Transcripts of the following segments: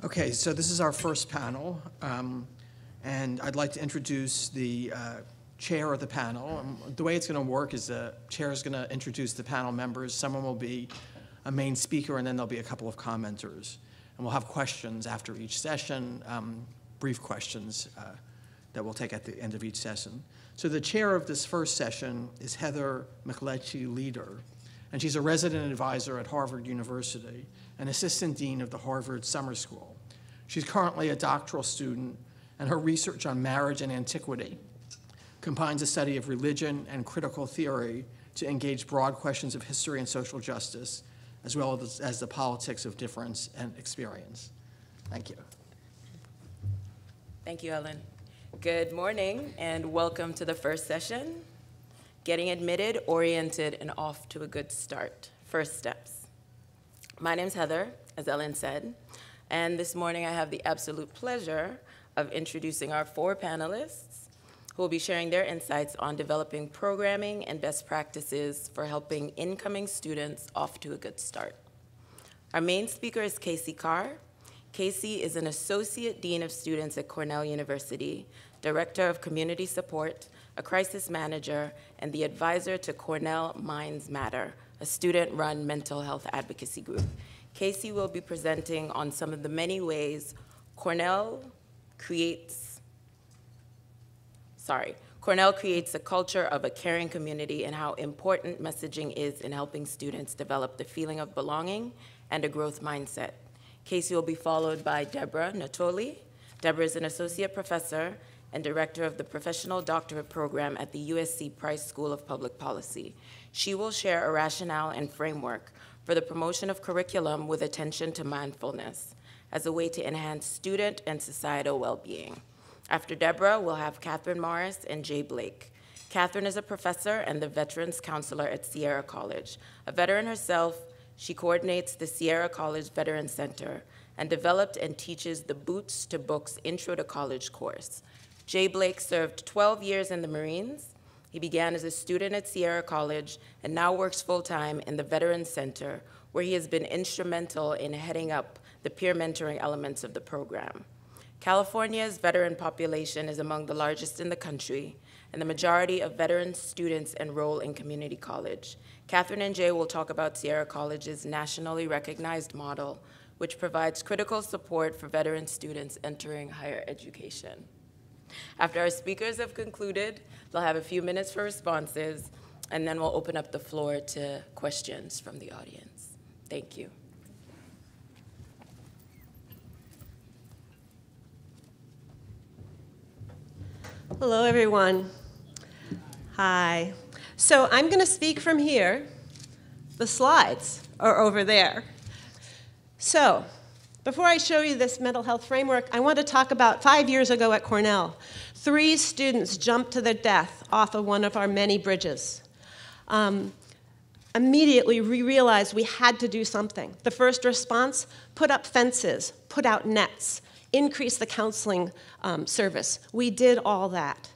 Okay, so this is our first panel, and I'd like to introduce the chair of the panel. The way it's going to work is the chair is going to introduce the panel members. Someone will be a main speaker, and then there'll be a couple of commenters. And we'll have questions after each session, brief questions that we'll take at the end of each session. So the chair of this first session is Heather McLetchie-Leader, and she's a resident advisor at Harvard University and assistant dean of the Harvard Summer School. She's currently a doctoral student, and her research on marriage and antiquity combines a study of religion and critical theory to engage broad questions of history and social justice, as well as the politics of difference and experience. Thank you. Thank you, Ellen. Good morning, and welcome to the first session, Getting Admitted, Oriented, and Off to a Good Start, First Steps. My name's Heather, as Ellen said, and this morning I have the absolute pleasure of introducing our four panelists who will be sharing their insights on developing programming and best practices for helping incoming students off to a good start. Our main speaker is Casey Carr. Casey is an Associate Dean of Students at Cornell University, Director of Community Support, a Crisis Manager, and the advisor to Cornell Minds Matter, a student-run mental health advocacy group. Casey will be presenting on some of the many ways Cornell creates a culture of a caring community and how important messaging is in helping students develop the feeling of belonging and a growth mindset. Casey will be followed by Deborah Natoli. Deborah is an associate professor and director of the Professional Doctorate program at the USC Price School of Public Policy. She will share a rationale and framework for the promotion of curriculum with attention to mindfulness as a way to enhance student and societal well-being. After Deborah, we'll have Catherine Morris and Jay Blake. Catherine is a professor and the Veterans Counselor at Sierra College. A veteran herself, she coordinates the Sierra College Veterans Center and developed and teaches the Boots to Books Intro to College course. Jay Blake served 12 years in the Marines. He began as a student at Sierra College and now works full-time in the Veterans Center, where he has been instrumental in heading up the peer mentoring elements of the program. California's veteran population is among the largest in the country, and the majority of veteran students enroll in community college. Catherine and Jay will talk about Sierra College's nationally recognized model, which provides critical support for veteran students entering higher education. After our speakers have concluded, they'll have a few minutes for responses, and then we'll open up the floor to questions from the audience. Thank you. Hello, everyone. Hi. So I'm going to speak from here. The slides are over there. So before I show you this mental health framework, I want to talk about 5 years ago at Cornell. 3 students jumped to their death off of one of our many bridges. Immediately, we realized we had to do something. The first response, put up fences, put out nets, increase the counseling service. We did all that.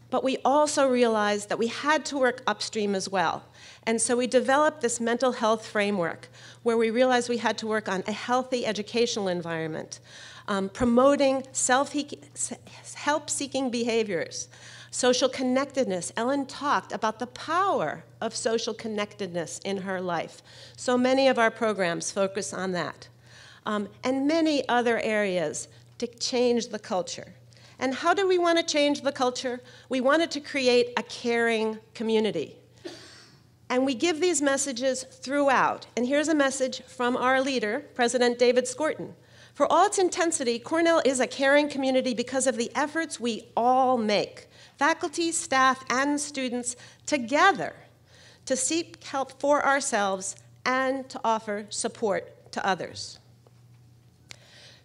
But we also realized that we had to work upstream as well. And so we developed this mental health framework where we realized we had to work on a healthy educational environment, promoting help-seeking behaviors, social connectedness. Ellen talked about the power of social connectedness in her life. So many of our programs focus on that. And many other areas to change the culture. And how do we want to change the culture? We wanted to create a caring community. And we give these messages throughout. And here's a message from our leader, President David Skorton. For all its intensity, Cornell is a caring community because of the efforts we all make, faculty, staff, and students together, to seek help for ourselves and to offer support to others.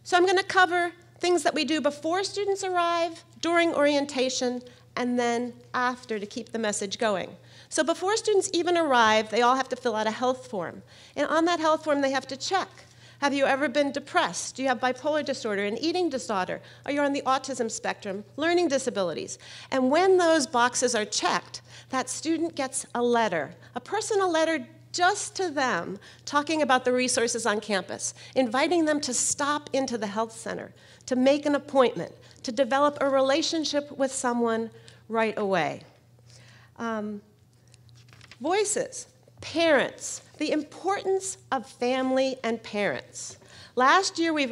So I'm going to cover things that we do before students arrive, during orientation, and then after to keep the message going. So before students even arrive, they all have to fill out a health form. And on that health form, they have to check. Have you ever been depressed? Do you have bipolar disorder, an eating disorder? Are you on the autism spectrum, learning disabilities? And when those boxes are checked, that student gets a letter, a personal letter just to them, talking about the resources on campus, inviting them to stop into the health center, to make an appointment, to develop a relationship with someone right away. Voices, parents, the importance of family and parents. Last year, we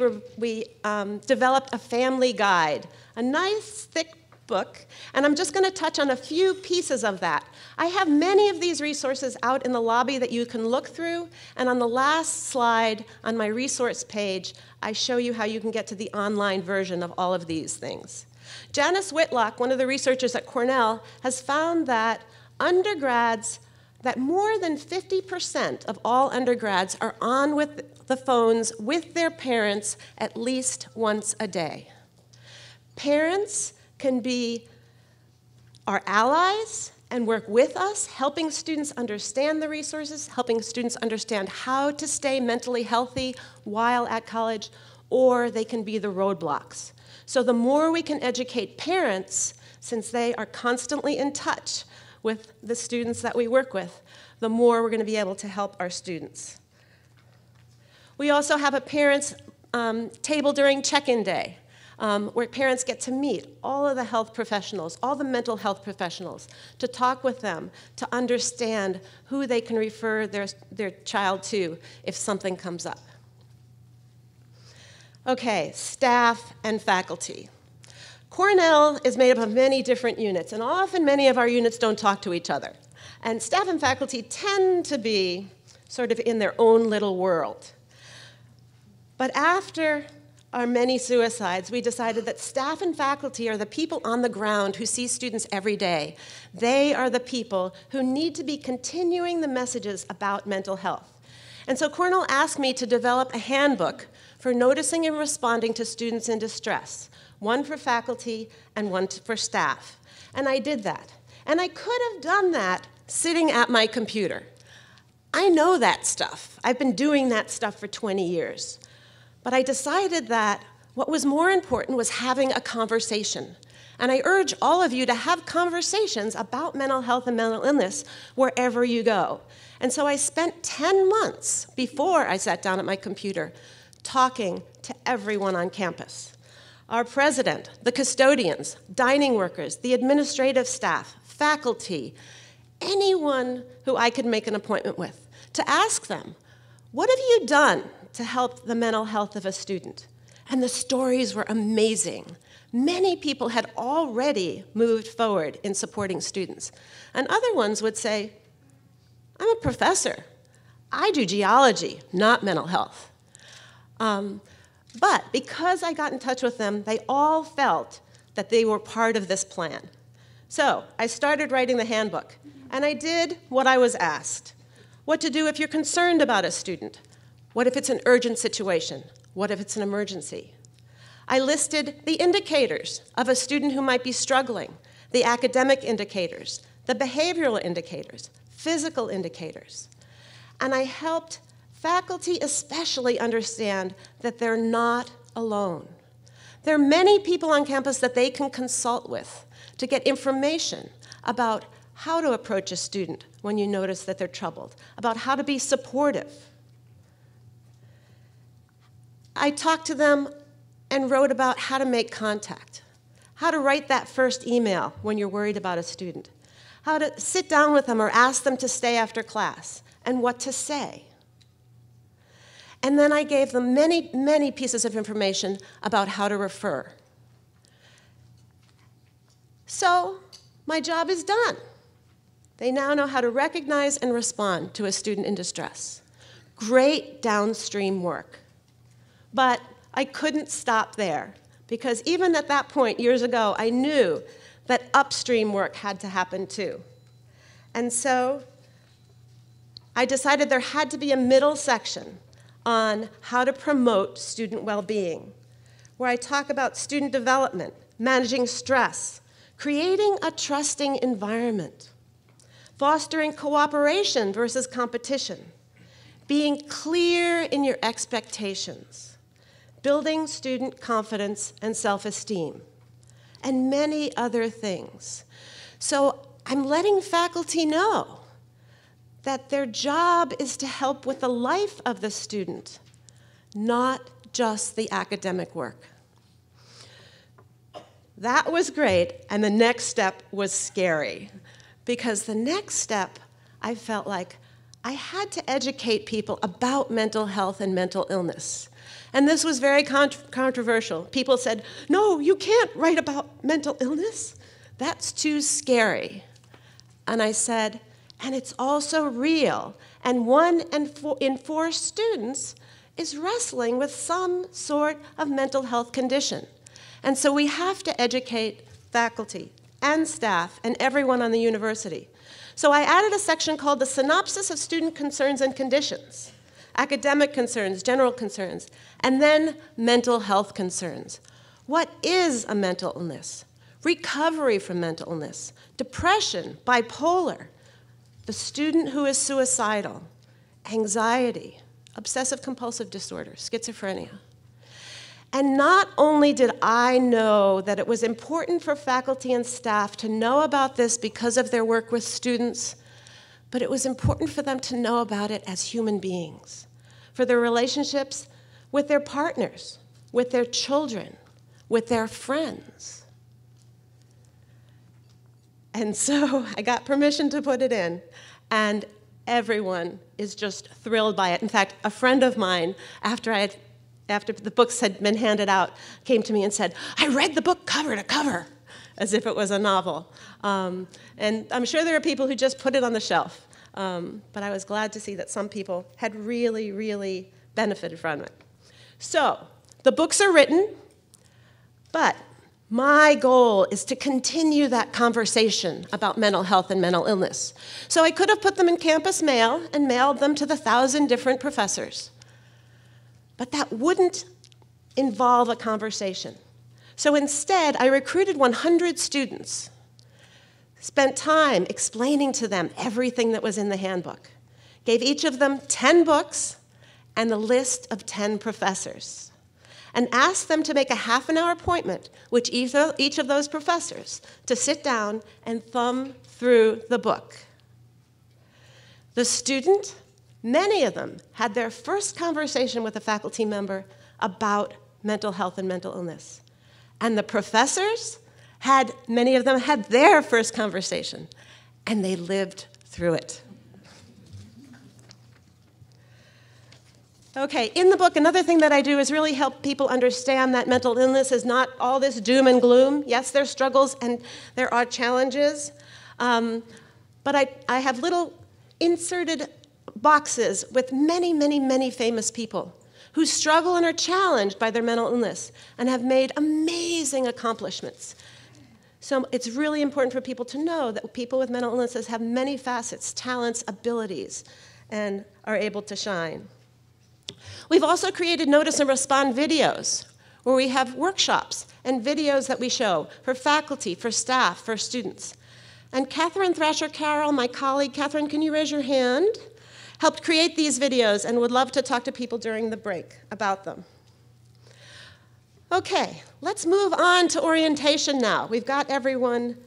developed a family guide, a nice, thick book, and I'm just going to touch on a few pieces of that. I have many of these resources out in the lobby that you can look through, and on the last slide on my resource page, I show you how you can get to the online version of all of these things. Janice Whitlock, one of the researchers at Cornell, has found that more than 50% of all undergrads are on with the phones with their parents at least once a day. Parents can be our allies and work with us, helping students understand the resources, helping students understand how to stay mentally healthy while at college, or they can be the roadblocks. So the more we can educate parents, since they are constantly in touch with the students that we work with, the more we're going to be able to help our students. We also have a parents' table during check-in day, where parents get to meet all of the health professionals, all the mental health professionals, to talk with them, to understand who they can refer their child to if something comes up. Okay, staff and faculty. Cornell is made up of many different units, and often many of our units don't talk to each other. And staff and faculty tend to be sort of in their own little world. But after our many suicides, we decided that staff and faculty are the people on the ground who see students every day. They are the people who need to be continuing the messages about mental health. And so Cornell asked me to develop a handbook for noticing and responding to students in distress, one for faculty and one for staff. And I did that. And I could have done that sitting at my computer. I know that stuff. I've been doing that stuff for 20 years. But I decided that what was more important was having a conversation. And I urge all of you to have conversations about mental health and mental illness wherever you go. And so I spent 10 months before I sat down at my computer talking to everyone on campus. Our president, the custodians, dining workers, the administrative staff, faculty, anyone who I could make an appointment with, to ask them, what have you done to help the mental health of a student? And the stories were amazing. Many people had already moved forward in supporting students. And other ones would say, I'm a professor. I do geology, not mental health. But because I got in touch with them, they all felt that they were part of this plan. So I started writing the handbook, and I did what I was asked. What to do if you're concerned about a student? What if it's an urgent situation? What if it's an emergency? I listed the indicators of a student who might be struggling, the academic indicators, the behavioral indicators, physical indicators. And I helped faculty especially understand that they're not alone. There are many people on campus that they can consult with to get information about how to approach a student when you notice that they're troubled, about how to be supportive. I talked to them and wrote about how to make contact, how to write that first email when you're worried about a student, how to sit down with them or ask them to stay after class, and what to say. And then I gave them many, many pieces of information about how to refer. So my job is done. They now know how to recognize and respond to a student in distress. Great downstream work. But I couldn't stop there, because even at that point, years ago, I knew that upstream work had to happen too. And so I decided there had to be a middle section on how to promote student well-being, where I talk about student development, managing stress, creating a trusting environment, fostering cooperation versus competition, being clear in your expectations, building student confidence and self-esteem, and many other things. So I'm letting faculty know that their job is to help with the life of the student, not just the academic work. That was great, and the next step was scary, because the next step, I felt like I had to educate people about mental health and mental illness. And this was very controversial. People said, no, you can't write about mental illness. That's too scary. And I said, and it's also real. And 1 in 4 students is wrestling with some sort of mental health condition. And so we have to educate faculty and staff and everyone on the university. So I added a section called the Synopsis of Student Concerns and Conditions, academic concerns, general concerns, and then mental health concerns. What is a mental illness? Recovery from mental illness, depression, bipolar, the student who is suicidal, anxiety, obsessive-compulsive disorder, schizophrenia. And not only did I know that it was important for faculty and staff to know about this because of their work with students, but it was important for them to know about it as human beings, for their relationships with their partners, with their children, with their friends. And so I got permission to put it in, and everyone is just thrilled by it. In fact, a friend of mine, after the books had been handed out, came to me and said, I read the book cover to cover, as if it was a novel. And I'm sure there are people who just put it on the shelf. But I was glad to see that some people had really, really benefited from it. So the books are written, but my goal is to continue that conversation about mental health and mental illness. So I could have put them in campus mail and mailed them to the 1,000 different professors. But that wouldn't involve a conversation. So instead, I recruited 100 students, spent time explaining to them everything that was in the handbook, gave each of them 10 books and a list of 10 professors, and asked them to make a half-an-hour appointment with each of those professors to sit down and thumb through the book. The student, many of them, had their first conversation with a faculty member about mental health and mental illness. And the professors many of them had their first conversation, and they lived through it. Okay, in the book, another thing that I do is really help people understand that mental illness is not all this doom and gloom. Yes, there are struggles and there are challenges, but I have little inserted boxes with many, many, many famous people who struggle and are challenged by their mental illness and have made amazing accomplishments. So it's really important for people to know that people with mental illnesses have many facets, talents, abilities, and are able to shine. We've also created notice and respond videos where we have workshops and videos that we show for faculty, for staff, for students. And Catherine Thrasher-Carroll, my colleague, Catherine, can you raise your hand? Helped create these videos and would love to talk to people during the break about them. Okay, let's move on to orientation now. We've got everyone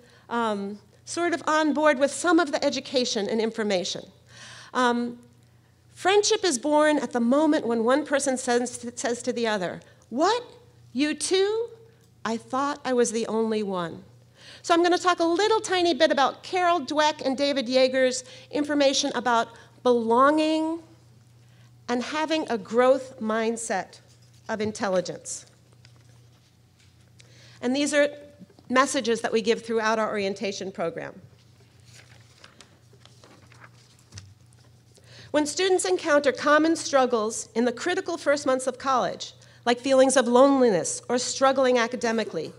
sort of on board with some of the education and information. Friendship is born at the moment when one person says to the other, "What? You too? I thought I was the only one." So I'm going to talk a little tiny bit about Carol Dweck and David Yeager's information about belonging and having a growth mindset of intelligence. And these are messages that we give throughout our orientation program. When students encounter common struggles in the critical first months of college, like feelings of loneliness or struggling academically,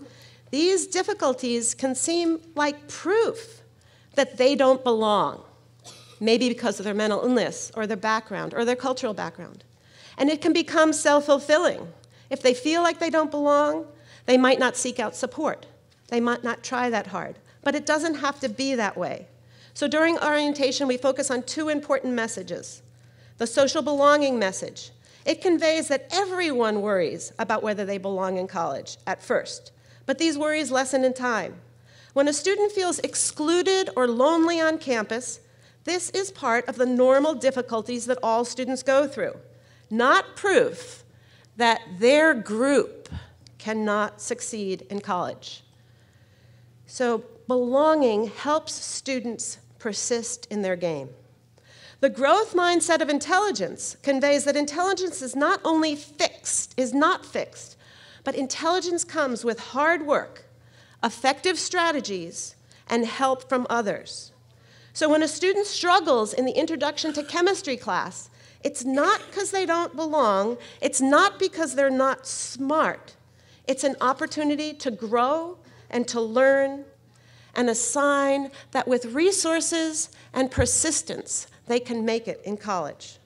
these difficulties can seem like proof that they don't belong, maybe because of their mental illness or their background or their cultural background. And it can become self-fulfilling. If they feel like they don't belong, they might not seek out support. They might not try that hard. But it doesn't have to be that way. So during orientation, we focus on two important messages. The social belonging message. It conveys that everyone worries about whether they belong in college at first, but these worries lessen in time. When a student feels excluded or lonely on campus, This is part of the normal difficulties that all students go through, not proof that their group cannot succeed in college. So belonging helps students persist in their game. The growth mindset of intelligence conveys that intelligence is not fixed, but intelligence comes with hard work, effective strategies, and help from others. So when a student struggles in the introduction to chemistry class, it's not because they don't belong, it's not because they're not smart. It's an opportunity to grow and to learn, and a sign that with resources and persistence, they can make it in college.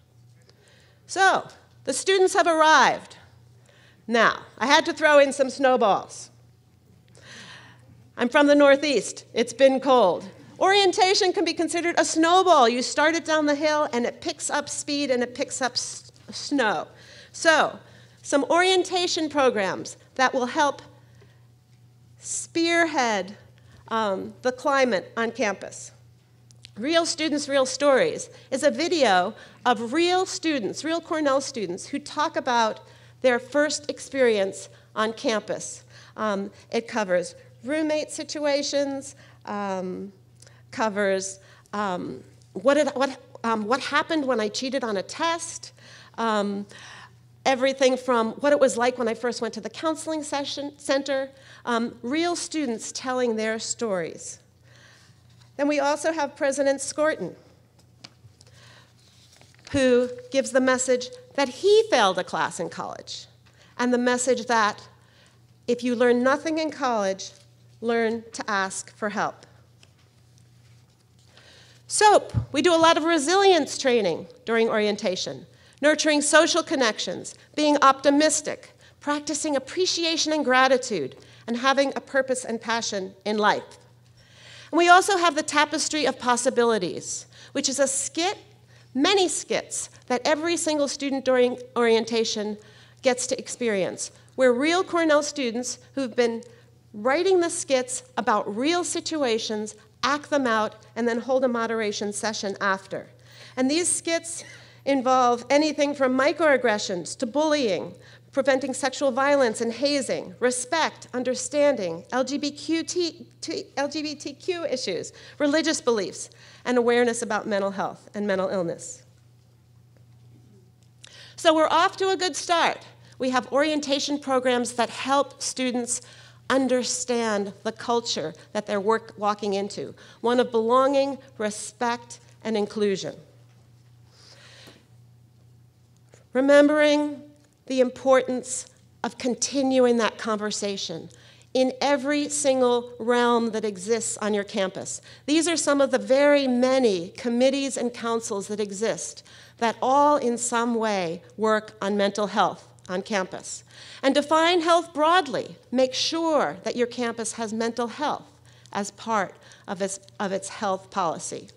So, the students have arrived. Now, I had to throw in some snowballs. I'm from the Northeast. It's been cold. Orientation can be considered a snowball. You start it down the hill, and it picks up speed, and it picks up snow. So, some orientation programs that will help spearhead the climate on campus. Real Students, Real Stories is a video of real students, real Cornell students, who talk about their first experience on campus. It covers roommate situations, covers what happened when I cheated on a test, everything from what it was like when I first went to the counseling center, real students telling their stories. Then we also have President Scorton, who gives the message that he failed a class in college, and the message that if you learn nothing in college, learn to ask for help. SOAP, we do a lot of resilience training during orientation, nurturing social connections, being optimistic, practicing appreciation and gratitude, and having a purpose and passion in life. And we also have the Tapestry of Possibilities, which is a skit, many skits, that every single student during orientation gets to experience, where real Cornell students who've been writing the skits about real situations act them out and then hold a moderation session after. And these skits involve anything from microaggressions to bullying, preventing sexual violence and hazing, respect, understanding, LGBTQ issues, religious beliefs, and awareness about mental health and mental illness. So we're off to a good start. We have orientation programs that help students understand the culture that they're walking into, one of belonging, respect, and inclusion. Remembering the importance of continuing that conversation in every single realm that exists on your campus. These are some of the very many committees and councils that exist that all in some way work on mental health on campus. And define health broadly. Make sure that your campus has mental health as part of its health policy.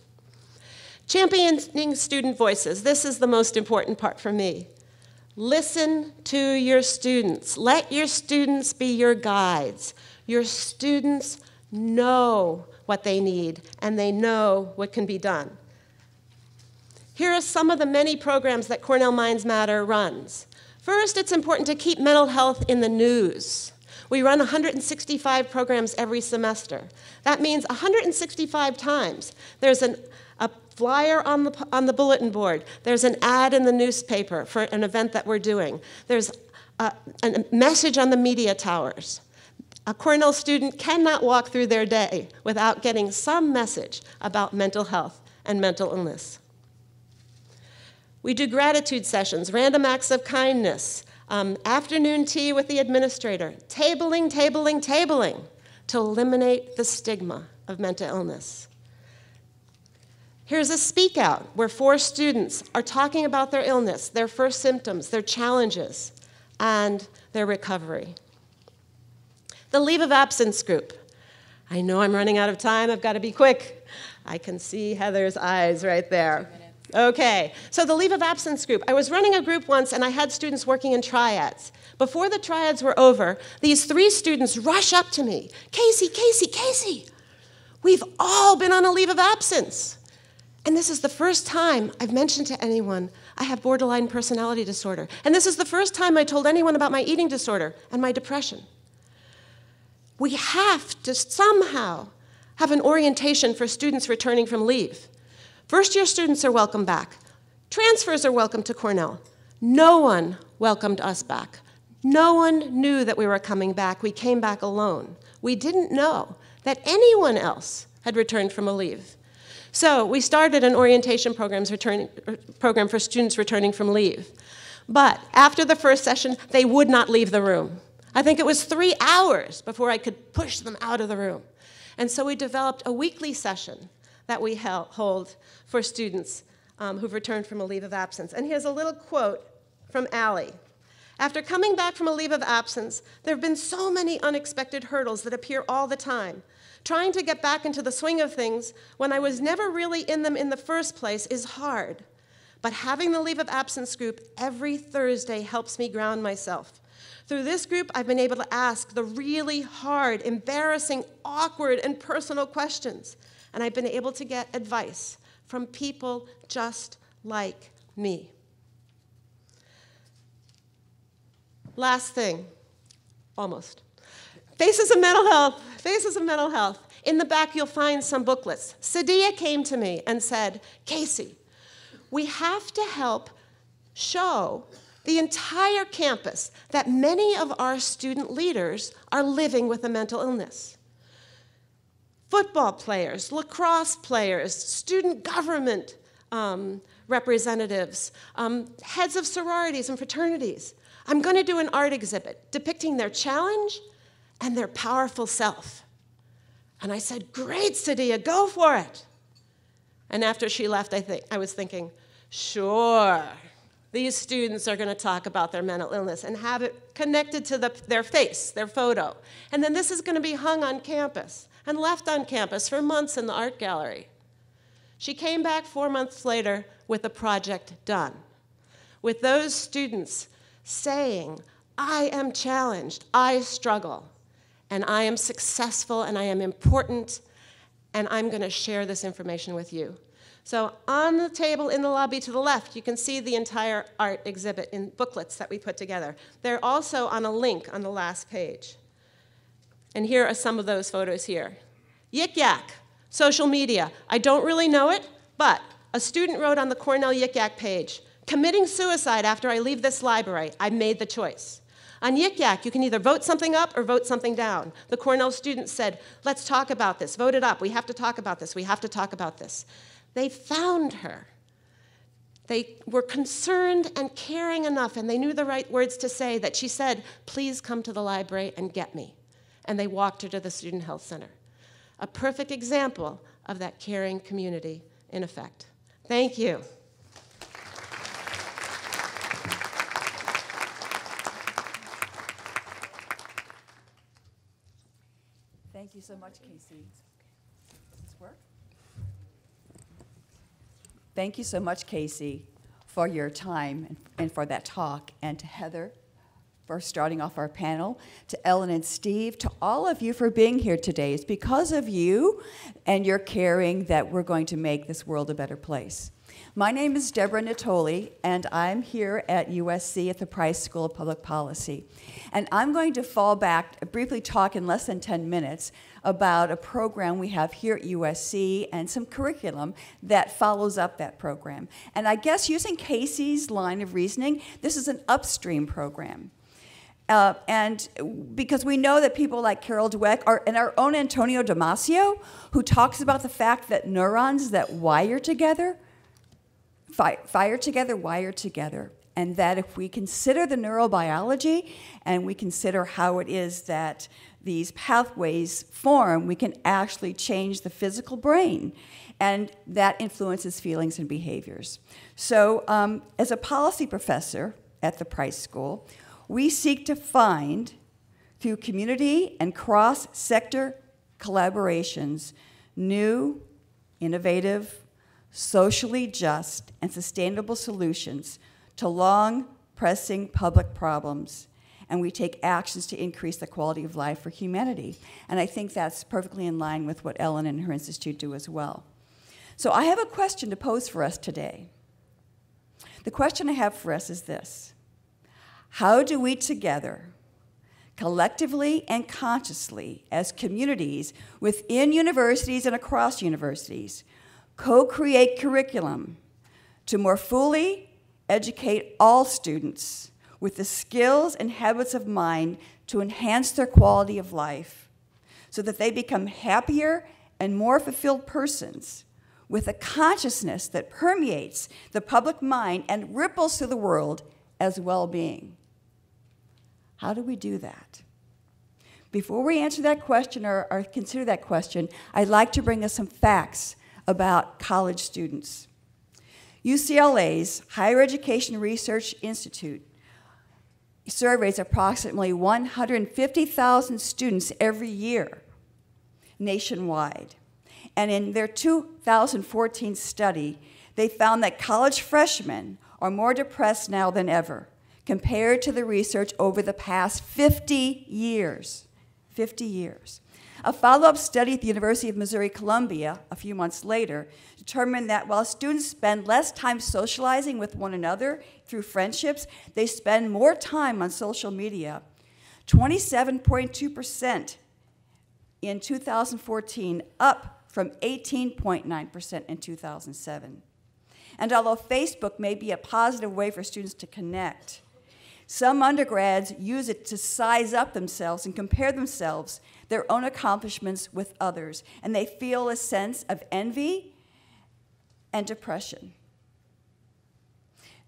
Championing student voices. This is the most important part for me. Listen to your students. Let your students be your guides. Your students know what they need, and they know what can be done. Here are some of the many programs that Cornell Minds Matter runs. First, it's important to keep mental health in the news. We run 165 programs every semester. That means 165 times. There's a flyer on the bulletin board. There's an ad in the newspaper for an event that we're doing. There's a message on the media towers. A Cornell student cannot walk through their day without getting some message about mental health and mental illness. We do gratitude sessions, random acts of kindness, afternoon tea with the administrator, tabling to eliminate the stigma of mental illness. Here's a speak out where 4 students are talking about their illness, their first symptoms, their challenges, and their recovery. The leave of absence group. I know I'm running out of time. I've got to be quick. I can see Heather's eyes right there. Okay, so the leave of absence group. I was running a group once, and I had students working in triads. Before the triads were over, these 3 students rush up to me. Casey, we've all been on a leave of absence. And this is the first time I've mentioned to anyone I have borderline personality disorder. And this is the first time I told anyone about my eating disorder and my depression. We have to somehow have an orientation for students returning from leave. First-year students are welcome back. Transfers are welcome to Cornell. No one welcomed us back. No one knew that we were coming back. We came back alone. We didn't know that anyone else had returned from a leave. So we started an orientation program for students returning from leave. But after the first session, they would not leave the room. I think it was 3 hours before I could push them out of the room. And so we developed a weekly session that we hold for students who've returned from a leave of absence. And here's a little quote from Allie. After coming back from a leave of absence, there have been so many unexpected hurdles that appear all the time. Trying to get back into the swing of things when I was never really in them in the first place is hard. But having the leave of absence group every Thursday helps me ground myself. Through this group, I've been able to ask the really hard, embarrassing, awkward, and personal questions. And I've been able to get advice from people just like me. Last thing, almost. Faces of mental health, faces of mental health. In the back, you'll find some booklets. Sadia came to me and said, Casey, we have to help show the entire campus that many of our student leaders are living with a mental illness. Football players, lacrosse players, student government representatives, heads of sororities and fraternities. I'm going to do an art exhibit depicting their challenge and their powerful self. And I said, great, Sadia, go for it. And after she left, I was thinking, sure, these students are going to talk about their mental illness and have it connected to their face, their photo. And then this is going to be hung on campus and left on campus for months in the art gallery. She came back 4 months later with a project done, with those students saying, I am challenged, I struggle, and I am successful, and I am important, and I'm going to share this information with you. So on the table in the lobby to the left, you can see the entire art exhibit in booklets that we put together. They're also on a link on the last page. And here are some of those photos here. Yik Yak, social media. I don't really know it, but a student wrote on the Cornell Yik Yak page, committing suicide after I leave this library. I made the choice. On Yik Yak, you can either vote something up or vote something down. The Cornell students said, let's talk about this. Vote it up. We have to talk about this. We have to talk about this. They found her. They were concerned and caring enough, and they knew the right words to say that she said, please come to the library and get me. And they walked her to the Student Health Center. A perfect example of that caring community in effect. Thank you. Thank you so much, Casey. Does this work? Thank you so much, Casey, for your time and for that talk, and to Heather for starting off our panel, to Ellen and Steve, to all of you for being here today. It's because of you and your caring that we're going to make this world a better place. My name is Deborah Natoli, and I'm here at USC at the Price School of Public Policy. And I'm going to fall back, briefly talk in less than 10 minutes about a program we have here at USC and some curriculum that follows up that program. And I guess using Casey's line of reasoning, this is an upstream program. And because we know that people like Carol Dweck and our own Antonio Damasio, who talks about the fact that neurons that wire together, fire together, wire together, and that if we consider the neurobiology and we consider how it is that these pathways form, we can actually change the physical brain, and that influences feelings and behaviors. So as a policy professor at the Price School, we seek to find, through community and cross-sector collaborations, new, innovative, socially just, and sustainable solutions to long-pressing public problems, and we take actions to increase the quality of life for humanity. And I think that's perfectly in line with what Ellen and her institute do as well. So I have a question to pose for us today. The question I have for us is this: how do we together, collectively and consciously, as communities within universities and across universities, co-create curriculum to more fully educate all students with the skills and habits of mind to enhance their quality of life so that they become happier and more fulfilled persons with a consciousness that permeates the public mind and ripples through the world as well-being? How do we do that? Before we answer that question or consider that question, I'd like to bring us some facts about college students. UCLA's Higher Education Research Institute surveys approximately 150,000 students every year nationwide. And in their 2014 study, they found that college freshmen are more depressed now than ever, compared to the research over the past 50 years. 50 years. A follow-up study at the University of Missouri-Columbia a few months later determined that while students spend less time socializing with one another through friendships, they spend more time on social media. 27.2% in 2014, up from 18.9% in 2007. And although Facebook may be a positive way for students to connect, some undergrads use it to size up themselves and compare themselves, their own accomplishments with others, and they feel a sense of envy and depression.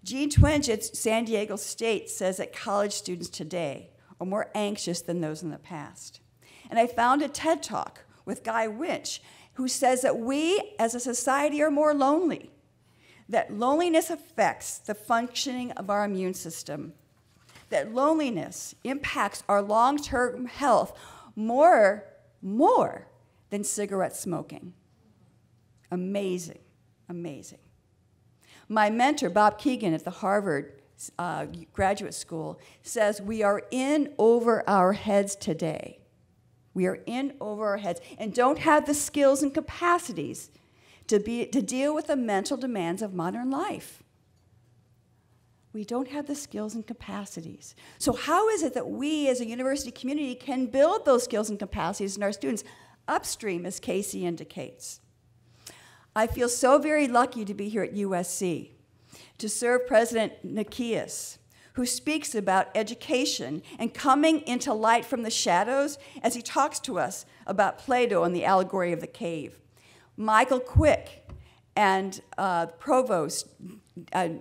Jean Twenge at San Diego State says that college students today are more anxious than those in the past. And I found a TED Talk with Guy Winch, who says that we as a society are more lonely, that loneliness affects the functioning of our immune system, that loneliness impacts our long-term health more than cigarette smoking. Amazing, amazing. My mentor, Bob Keegan at the Harvard Graduate School, says we are in over our heads today. We are in over our heads and don't have the skills and capacities to deal with the mental demands of modern life. We don't have the skills and capacities. So how is it that we as a university community can build those skills and capacities in our students upstream, as Casey indicates? I feel so very lucky to be here at USC, to serve President Nikias, who speaks about education and coming into light from the shadows as he talks to us about Plato and the allegory of the cave. Michael Quick and Provost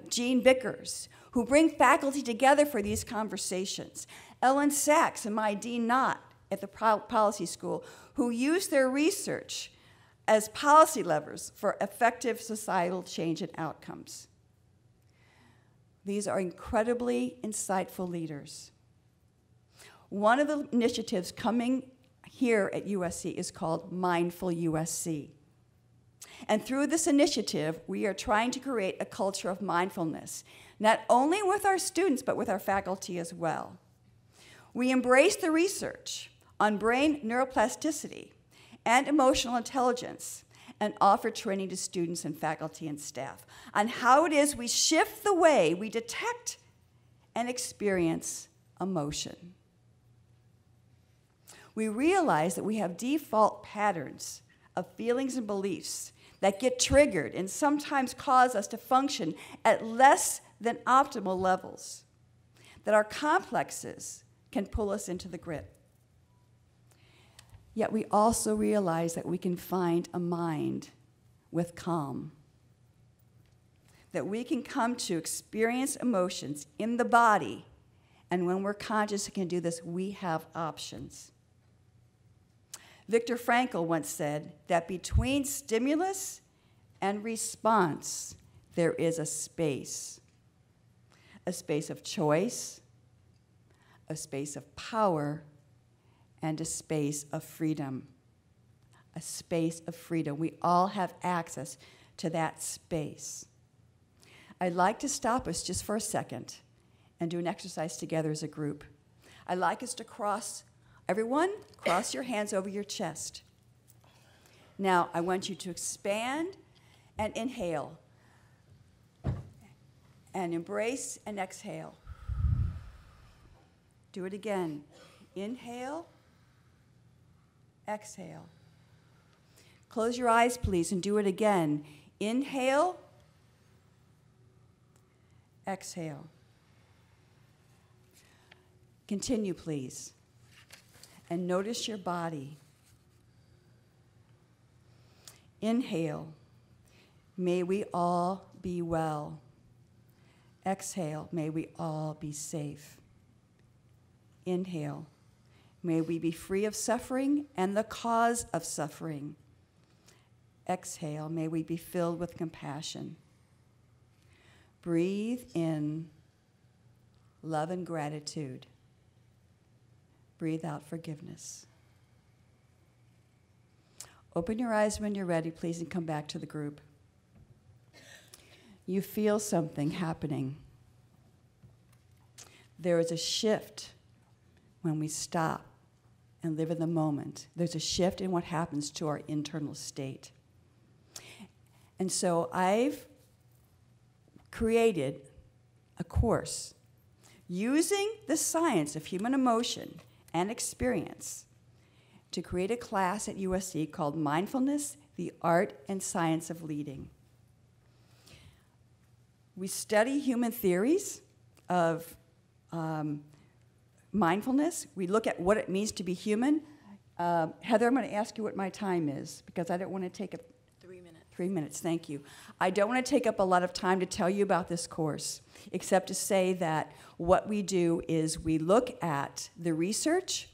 Jean Vickers, who bring faculty together for these conversations. Ellen Sachs and my Dean Knott at the Policy School, who use their research as policy levers for effective societal change and outcomes. These are incredibly insightful leaders. One of the initiatives coming here at USC is called Mindful USC. And through this initiative, we are trying to create a culture of mindfulness, not only with our students, but with our faculty as well. We embrace the research on brain neuroplasticity and emotional intelligence and offer training to students and faculty and staff on how it is we shift the way we detect and experience emotion. We realize that we have default patterns of feelings and beliefs that get triggered and sometimes cause us to function at less than optimal levels, that our complexes can pull us into the grip. Yet we also realize that we can find a mind with calm, that we can come to experience emotions in the body, and when we're conscious and can do this, we have options. Viktor Frankl once said that between stimulus and response, there is a space of choice, a space of power, and a space of freedom. A space of freedom. We all have access to that space. I'd like to stop us just for a second and do an exercise together as a group. I'd like us to everyone, cross your hands over your chest. Now, I want you to expand and inhale. And embrace and exhale. Do it again. Inhale, exhale. Close your eyes, please, and do it again. Inhale, exhale. Continue, please. And notice your body. Inhale, may we all be well. Exhale, may we all be safe. Inhale, may we be free of suffering and the cause of suffering. Exhale, may we be filled with compassion. Breathe in love and gratitude. Breathe out forgiveness. Open your eyes when you're ready, please, and come back to the group. You feel something happening. There is a shift when we stop and live in the moment. There's a shift in what happens to our internal state. And so I've created a course using the science of human emotion and experience to create a class at USC called Mindfulness, the Art and Science of Leading. We study human theories of mindfulness. We look at what it means to be human. Heather, I'm going to ask you what my time is because I don't want to take up 3 minutes. 3 minutes, thank you. I don't want to take up a lot of time to tell you about this course, except to say that what we do is we look at the research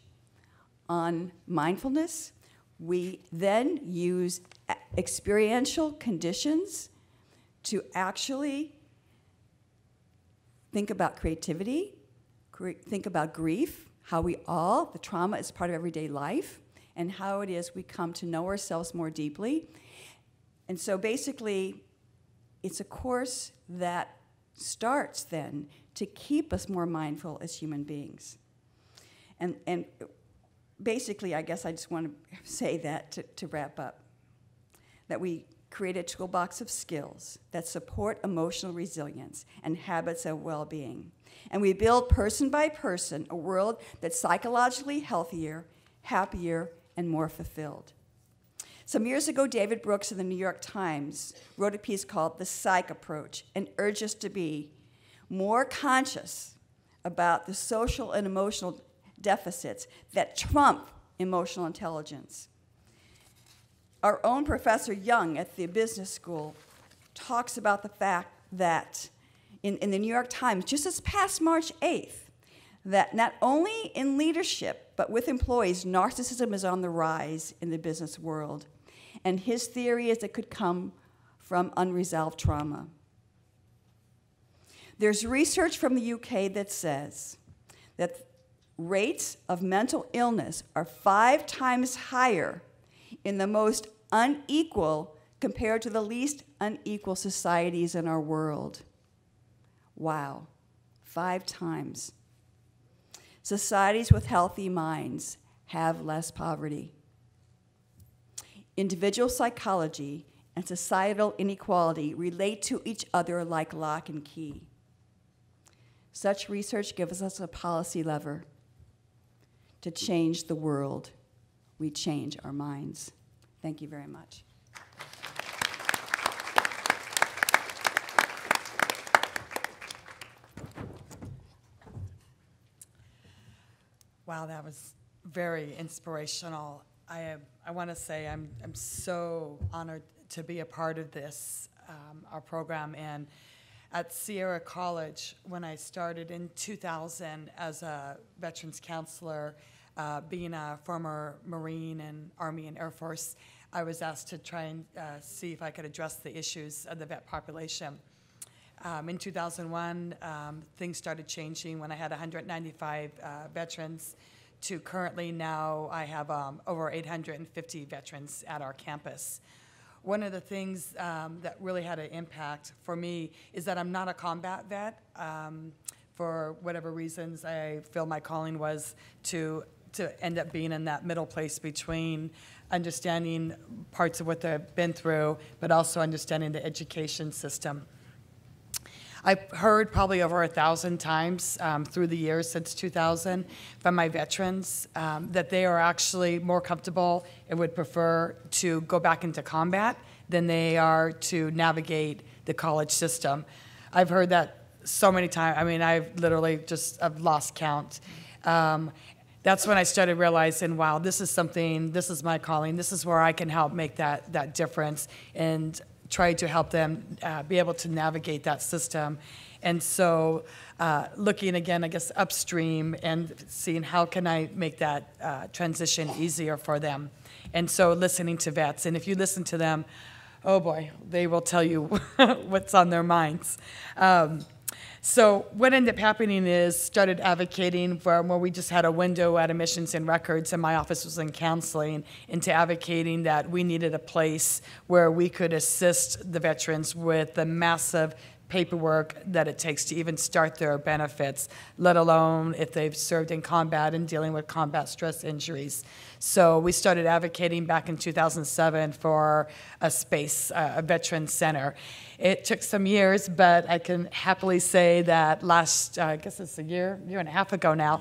on mindfulness. We then use experiential conditions to actually think about creativity, think about grief, how the trauma is part of everyday life, and how it is we come to know ourselves more deeply. And so basically, it's a course that starts then to keep us more mindful as human beings. And basically, I guess I just want to say that to wrap up, that we create a toolbox of skills that support emotional resilience and habits of well-being. And we build person by person a world that's psychologically healthier, happier, and more fulfilled. Some years ago, David Brooks of the New York Times wrote a piece called The Psych Approach and urged us to be more conscious about the social and emotional deficits that trump emotional intelligence. Our own Professor Young at the business school talks about the fact that in the New York Times, just this past March 8th, that not only in leadership, but with employees, narcissism is on the rise in the business world. And his theory is it could come from unresolved trauma. There's research from the UK that says that rates of mental illness are 5 times higher in the most unequal compared to the least unequal societies in our world. Wow, 5 times. Societies with healthy minds have less poverty. Individual psychology and societal inequality relate to each other like lock and key. Such research gives us a policy lever. To change the world, we change our minds. Thank you very much. Wow, that was very inspirational. I want to say I'm so honored to be a part of this, our program. And at Sierra College, when I started in 2000 as a veterans counselor, being a former Marine and Army and Air Force, I was asked to try and see if I could address the issues of the vet population. In 2001, things started changing when I had 195 veterans to currently now I have over 850 veterans at our campus. One of the things that really had an impact for me is that I'm not a combat vet. For whatever reasons, I feel my calling was to end up being in that middle place between understanding parts of what they've been through, but also understanding the education system. I've heard probably over 1,000 times through the years since 2000 from my veterans that they are actually more comfortable and would prefer to go back into combat than they are to navigate the college system. I've heard that so many times. I mean, I've literally I've lost count. That's when I started realizing, wow, this is my calling. This is where I can help make that difference and try to help them be able to navigate that system. And so looking again, I guess, upstream and seeing how can I make that transition easier for them. And so listening to vets. And if you listen to them, oh boy, they will tell you what's on their minds. So what ended up happening is started advocating for where we just had a window at admissions and records, and my office was in counseling, into advocating that we needed a place where we could assist the veterans with the massive paperwork that it takes to even start their benefits, let alone if they've served in combat and dealing with combat stress injuries. So we started advocating back in 2007 for a space, a veteran center. It took some years, but I can happily say that last, I guess it's a year and a half ago now,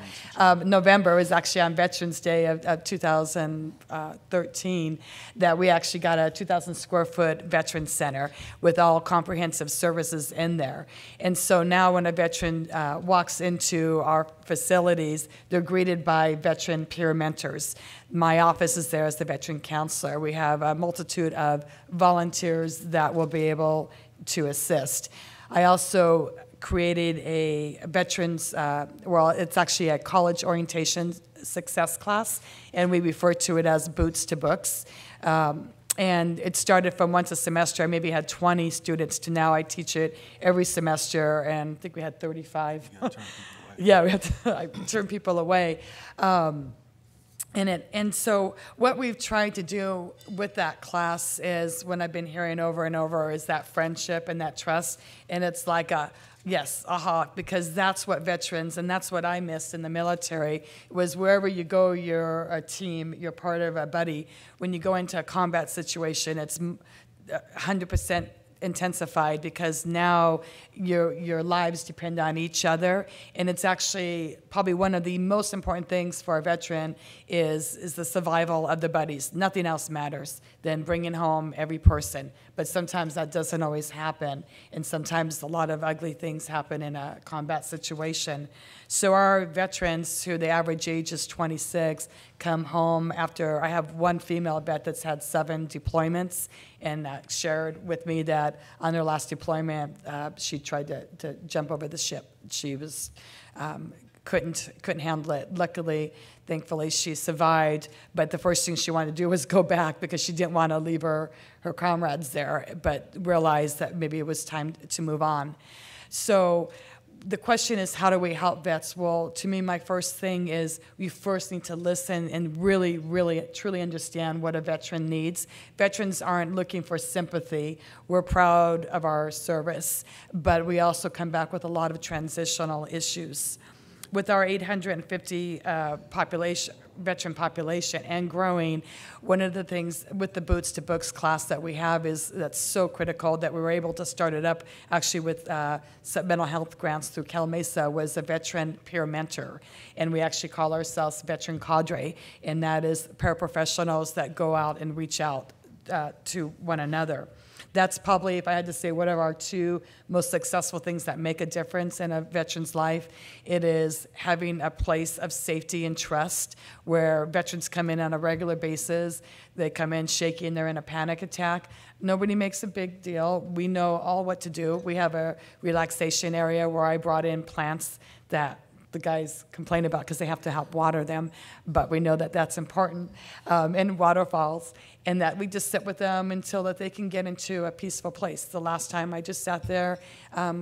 November was actually on Veterans Day of 2013, that we actually got a 2,000 square foot veteran center with all comprehensive services in there. And so now when a veteran walks into our facilities, they're greeted by veteran peer mentors. My office is there as the veteran counselor. We have a multitude of volunteers that will be able to assist. I also created a veterans, well, it's actually a college orientation success class, and we refer to it as Boots to Books. And it started from once a semester. I maybe had 20 students to now I teach it every semester, and I think we had 35. Yeah, we have to turn people away. And so what we've tried to do with that class is, when I've been hearing over and over, is that friendship and that trust. And it's like because that's what veterans, and that's what I missed in the military, was wherever you go, you're a team, you're part of a buddy. When you go into a combat situation, it's 100% intensified, because now your lives depend on each other, and it's actually probably one of the most important things for a veteran is the survival of the buddies. Nothing else matters than bringing home every person, but sometimes that doesn't always happen, and sometimes a lot of ugly things happen in a combat situation. So our veterans, who the average age is 26, come home after, I have one female vet that's had 7 deployments, and shared with me that on her last deployment, she tried to jump over the ship. She was couldn't handle it. Luckily, thankfully, she survived, but the first thing she wanted to do was go back, because she didn't want to leave her comrades there, but realized that maybe it was time to move on. So the question is, how do we help vets? Well, to me, my first thing is we first need to listen and really, really, truly understand what a veteran needs. Veterans aren't looking for sympathy. We're proud of our service, but we also come back with a lot of transitional issues. With our 850 veteran population and growing, one of the things with the Boots to Books class that we have is that's so critical that we were able to start it up actually with some mental health grants through Cal Mesa, was a veteran peer mentor. And we actually call ourselves Veteran Cadre, and that is paraprofessionals that go out and reach out to one another. That's probably, if I had to say, what are our 2 most successful things that make a difference in a veteran's life, it is having a place of safety and trust where veterans come in on a regular basis. They come in shaking, they're in a panic attack. Nobody makes a big deal. We know all what to do. We have a relaxation area where I brought in plants that the guys complain about because they have to help water them, but we know that that's important, and waterfalls, and that we just sit with them until that they can get into a peaceful place. The last time I just sat there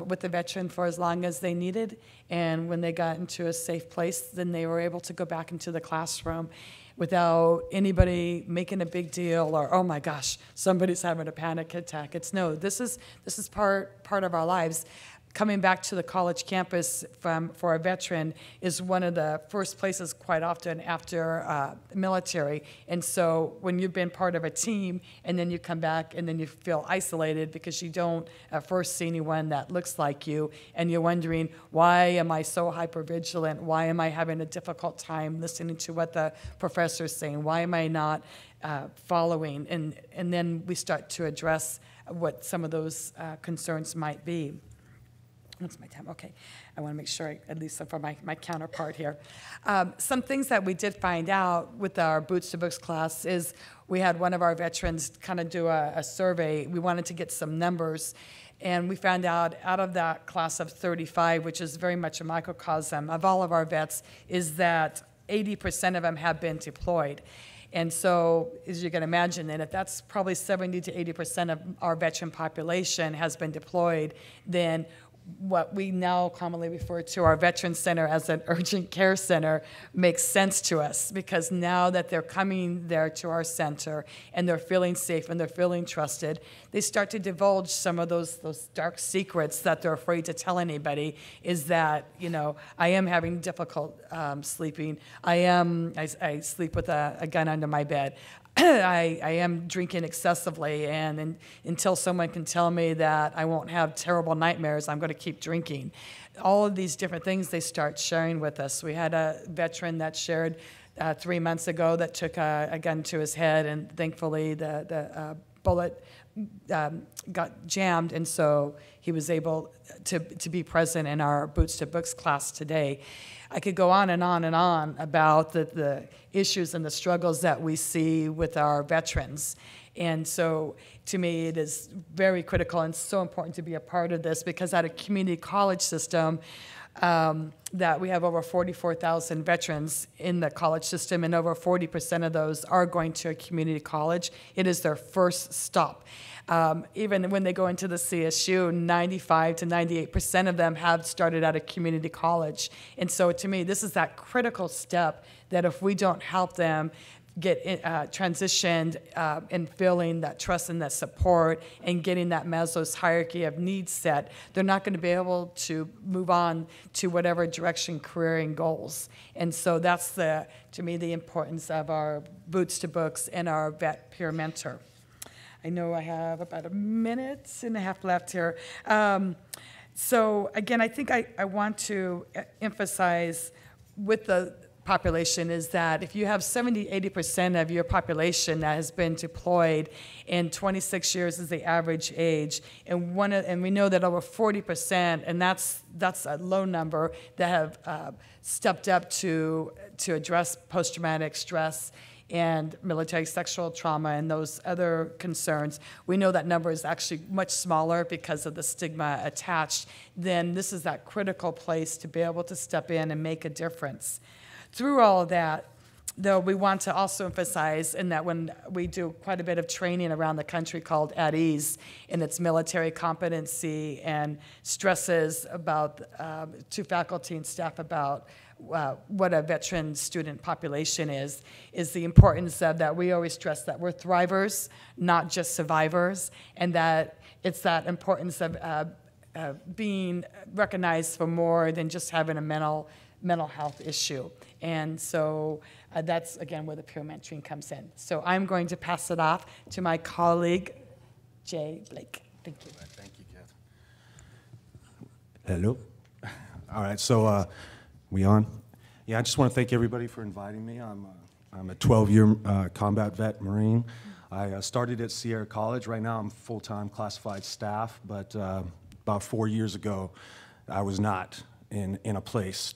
with the veteran for as long as they needed, and when they got into a safe place, then they were able to go back into the classroom without anybody making a big deal or, oh my gosh, somebody's having a panic attack. It's no, this is part of our lives. coming back to the college campus for a veteran is one of the first places quite often after military. And so when you've been part of a team and then you come back and then you feel isolated because you don't at first see anyone that looks like you, and you're wondering, why am I so hypervigilant? Why am I having a difficult time listening to what the professor's saying? Why am I not following? And then we start to address what some of those concerns might be. What's my time? Okay. I want to make sure, at least for my counterpart here. Some things that we did find out with our Boots to Books class is we had one of our veterans kind of do a survey. We wanted to get some numbers. And we found out of that class of 35, which is very much a microcosm of all of our vets, is that 80% of them have been deployed. And so, as you can imagine, and if that's probably 70 to 80% of our veteran population has been deployed, then what we now commonly refer to our Veteran Center as an urgent care center makes sense to us, because now that they're coming there to our center and they're feeling safe and they're feeling trusted, they start to divulge some of those dark secrets that they're afraid to tell anybody, is that, you know, I am having difficult sleeping. I sleep with a gun under my bed. I am drinking excessively, and until someone can tell me that I won't have terrible nightmares, I'm going to keep drinking. All of these different things they start sharing with us. We had a veteran that shared 3 months ago that took a gun to his head, and thankfully the bullet got jammed, and so he was able to be present in our Boots to Books class today. I could go on and on and on about the issues and the struggles that we see with our veterans. And so, to me, it is very critical and so important to be a part of this, because at a community college system, that we have over 44,000 veterans in the college system, and over 40% of those are going to a community college. It is their first stop. Even when they go into the CSU, 95 to 98% of them have started at a community college. And so to me, this is that critical step that if we don't help them get transitioned and feeling that trust and that support and getting that Maslow's hierarchy of needs set, they're not going to be able to move on to whatever direction, career, and goals. And so that's, to me, the importance of our Boots to Books and our vet peer mentor. I know I have about a minute and a half left here. So again, I think I want to emphasize with the population is that if you have 70, 80% of your population that has been deployed, and 26 years is the average age, and we know that over 40%, and that's a low number, that have stepped up to address post-traumatic stress and military sexual trauma and those other concerns. We know that number is actually much smaller because of the stigma attached. Then this is that critical place to be able to step in and make a difference. Through all of that, though, we want to also emphasize in that when we do quite a bit of training around the country called At Ease, and it's military competency and stresses about to faculty and staff about what a veteran student population is the importance of that. We always stress that we're thrivers, not just survivors, and that it's that importance of being recognized for more than just having a mental health issue. And so that's, again, where the peer mentoring comes in. So I'm going to pass it off to my colleague, Jay Blake. Thank you. Thank you, Kath. Hello. All right, so we on? Yeah, I just want to thank everybody for inviting me. I'm a 12-year combat vet Marine. I started at Sierra College. Right now I'm full-time classified staff, but about 4 years ago, I was not in a place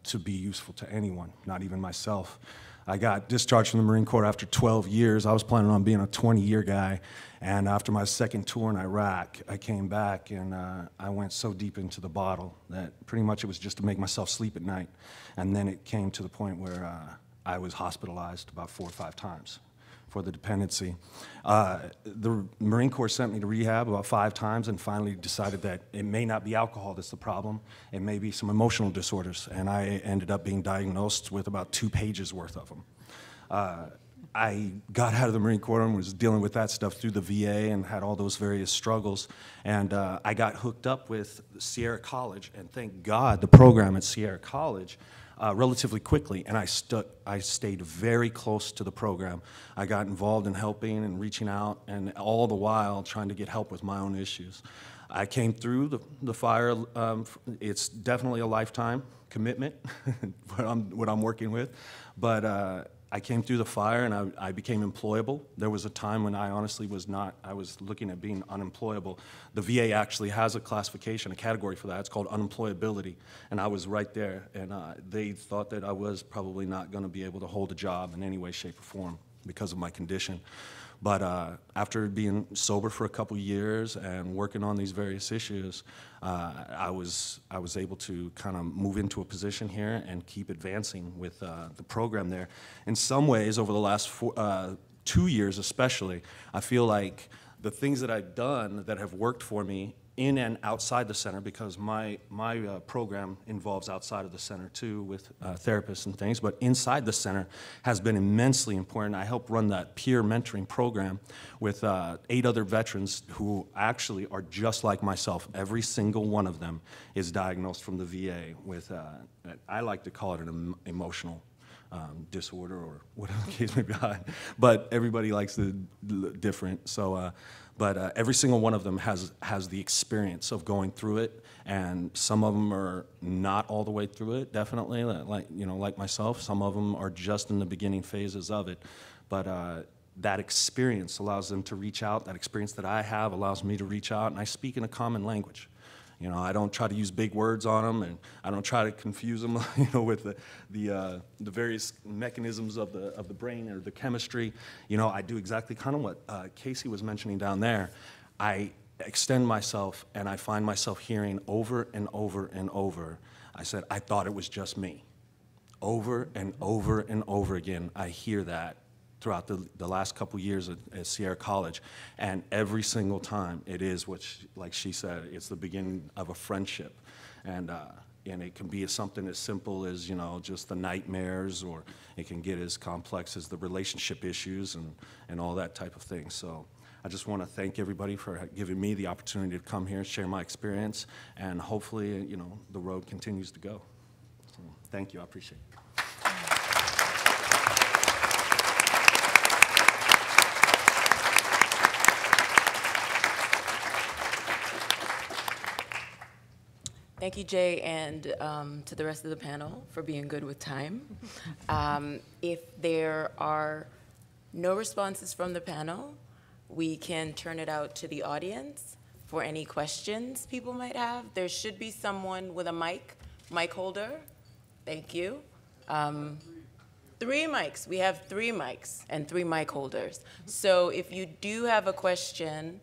to be useful to anyone, not even myself. I got discharged from the Marine Corps after 12 years. I was planning on being a 20-year guy, and after my second tour in Iraq, I came back and I went so deep into the bottle that pretty much it was just to make myself sleep at night. And then it came to the point where I was hospitalized about 4 or 5 times for the dependency. The Marine Corps sent me to rehab about 5 times and finally decided that it may not be alcohol that's the problem, it may be some emotional disorders, and I ended up being diagnosed with about 2 pages worth of them. I got out of the Marine Corps and was dealing with that stuff through the VA and had all those various struggles. And I got hooked up with Sierra College, and thank God the program at Sierra College relatively quickly, and I stayed very close to the program. I got involved in helping and reaching out, and all the while trying to get help with my own issues. I came through the fire. It's definitely a lifetime commitment, what I'm working with, but I came through the fire and I became employable. There was a time when I honestly was not. I was looking at being unemployable. The VA actually has a classification, a category for that. It's called unemployability, and I was right there. And they thought that I was probably not going to be able to hold a job in any way, shape, or form because of my condition. But after being sober for a couple years and working on these various issues, I was able to kind of move into a position here and keep advancing with the program there. In some ways, over the last 2 years especially, I feel like the things that I've done that have worked for me in and outside the center, because my program involves outside of the center too with therapists and things, but inside the center has been immensely important. I help run that peer mentoring program with 8 other veterans who actually are just like myself. Every single one of them is diagnosed from the VA with, I like to call it an emotional disorder or whatever the case may be, but everybody likes the different. So, but every single one of them has the experience of going through it, and some of them are not all the way through it, definitely, like myself. Some of them are just in the beginning phases of it, but that experience allows them to reach out. That experience that I have allows me to reach out, and I speak in a common language. You know, I don't try to use big words on them, and I don't try to confuse them, with the various mechanisms of the brain or the chemistry. You know, I do exactly kind of what Casey was mentioning down there. I extend myself, and I find myself hearing over and over and over. I said, I thought it was just me. Over and over and over again, I hear that throughout the last couple years at Sierra College, and every single time it is what, like she said, it's the beginning of a friendship, and it can be something as simple as just the nightmares, or it can get as complex as the relationship issues and all that type of thing. So I just want to thank everybody for giving me the opportunity to come here and share my experience, and hopefully the road continues to go. So thank you, I appreciate it. Thank you, Jay, and to the rest of the panel for being good with time. If there are no responses from the panel, we can turn it out to the audience for any questions people might have. There should be someone with a mic holder. Thank you. 3 mics. We have 3 mics and 3 mic holders. So if you do have a question,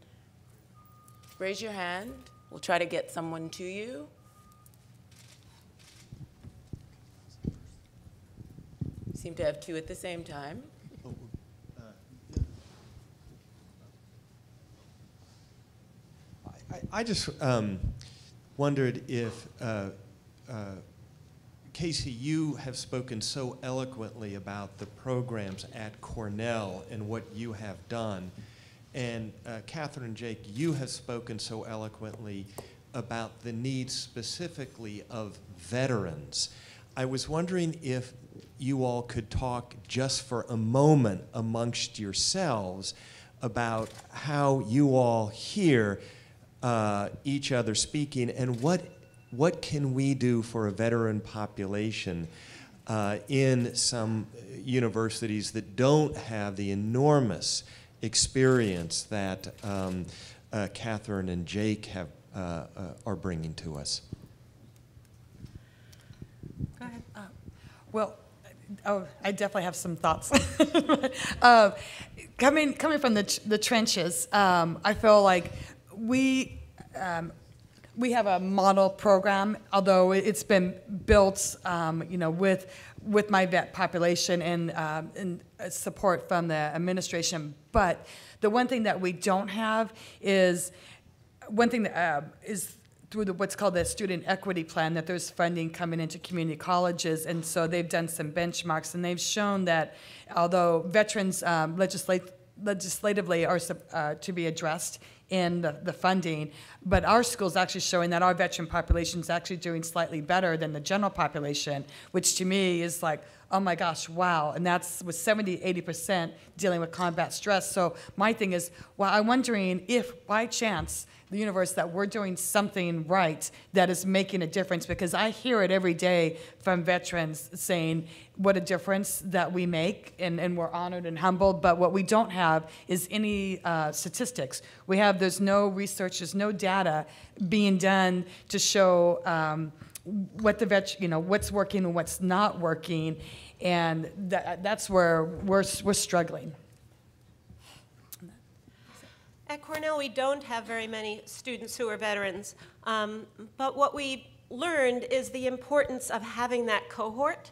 raise your hand. We'll try to get someone to you. Seem to have 2 at the same time. I just wondered if, Casey, you have spoken so eloquently about the programs at Cornell and what you have done, and Catherine and Jake, you have spoken so eloquently about the needs specifically of veterans. I was wondering if you all could talk just for a moment amongst yourselves about how you all hear each other speaking, and what can we do for a veteran population in some universities that don't have the enormous experience that Catherine and Jake have are bringing to us. Go ahead. Well, I definitely have some thoughts. Coming from the trenches, I feel like we have a model program, although it's been built, with my vet population and support from the administration. But the one thing that we don't have is through what's called the Student Equity Plan, that there's funding coming into community colleges, and so they've done some benchmarks, and they've shown that although veterans legislatively are to be addressed in the funding, but our school's actually showing that our veteran population is actually doing slightly better than the general population, which to me is like, oh my gosh, wow. And that's with 70–80% dealing with combat stress. So my thing is, well, I'm wondering if by chance the universe that we're doing something right that is making a difference, because I hear it every day from veterans saying what a difference that we make, and we're honored and humbled, but what we don't have is any statistics. There's no research, there's no data being done to show what what's working and what's not working, and that's where we're struggling. At Cornell, we don't have very many students who are veterans, but what we learned is the importance of having that cohort.